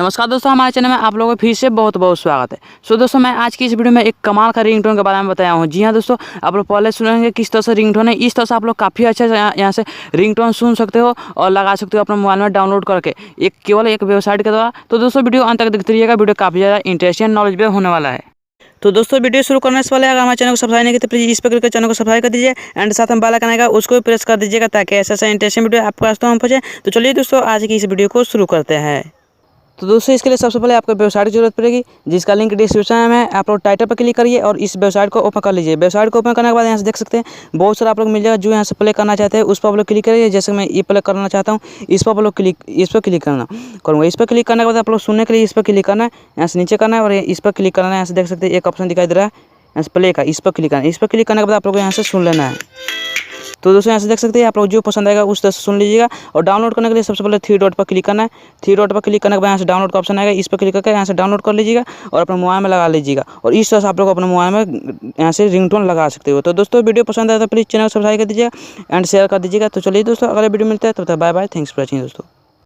नमस्कार दोस्तों, हमारे चैनल में आप लोगों का फिर से बहुत बहुत स्वागत है। सो दोस्तों, मैं आज की इस वीडियो में एक कमाल का रिंगटोन के बारे में बताया हूँ। जी हाँ दोस्तों, आप लोग पहले सुनेंगे किस तरह से रिंगटोन है। इस तरह से आप लोग काफ़ी अच्छे से यहाँ से रिंगटोन सुन सकते हो और लगा सकते हो अपने मोबाइल में डाउनलोड करके केवल एक वेबसाइट के द्वारा। तो दोस्तों, वीडियो अंत तक देखते रहिएगा। वीडियो काफ़ी ज़्यादा इंटरेस्टिंग नॉलेजेबल होने वाला है। तो दोस्तों, वीडियो शुरू करने से पहले अगर हमारे चैनल को सब्सक्राइब नहीं किया तो प्लीज़ इस पर क्लिक कर चैनल को सब्सक्राइब कर दीजिए एंड साथ में बेल आइकन आएगा उसको भी प्रेस कर दीजिएगा ताकि ऐसा इंटरेस्टिंग वीडियो आपके पास तो हम पहुंचे। तो चलिए दोस्तों, आज की इस वीडियो को शुरू करते हैं। तो दोस्तों, इसके लिए सबसे पहले आपको वेबसाइट की जरूरत पड़ेगी, जिसका लिंक डिस्क्रिप्शन में। आप लोग टाइटल पर क्लिक करिए और इस वेबसाइट को ओपन कर लीजिए। वेबसाइट को ओपन करने के बाद यहाँ से देख सकते हैं बहुत सारा आप लोग मिल जाएगा। जो यहाँ से प्ले करना चाहते हैं उस पर आप लोग क्लिक करिए। जैसे मैं ये प्ले करना चाहता हूँ, इस पर आप लोग क्लिक करूँगा। इस पर क्लिक करने के बाद आप लोग सुनने के लिए इस पर क्लिक करना है, यहाँ से नीचे करना है और इस पर क्लिक करना है। यहाँ से देख सकते हैं एक ऑप्शन दिखाई दे रहा है यहाँ से प्ले का, इस पर क्लिक करना है। इस पर क्लिक करने के बाद आप लोग यहाँ से सुन लेना है। तो दोस्तों, यहाँ से देख सकते हैं आप लोग जो पसंद आएगा उस तरह से सुन लीजिएगा। और डाउनलोड करने के लिए सबसे पहले 3 डॉट पर क्लिक करना है। 3 डॉट पर क्लिक करने के बाद यहाँ से डाउनलोड का ऑप्शन आएगा, इस पर क्लिक करके यहाँ से डाउनलोड कर लीजिएगा और अपने मोबाइल में लगा लीजिएगा। और इस तरह से आप लोग अपने मोबाइल में यहाँ से रिंगटोन लगा सकते हो। तो दोस्तों, वीडियो पसंद आए तो प्लीज़ चैनल को सब्सक्राइब कर दीजिएगा एंड शेयर कर दीजिएगा। तो चलिए दोस्तों, अगले वीडियो मिलता है, तब तक bye bye, thanks for watching दोस्तों।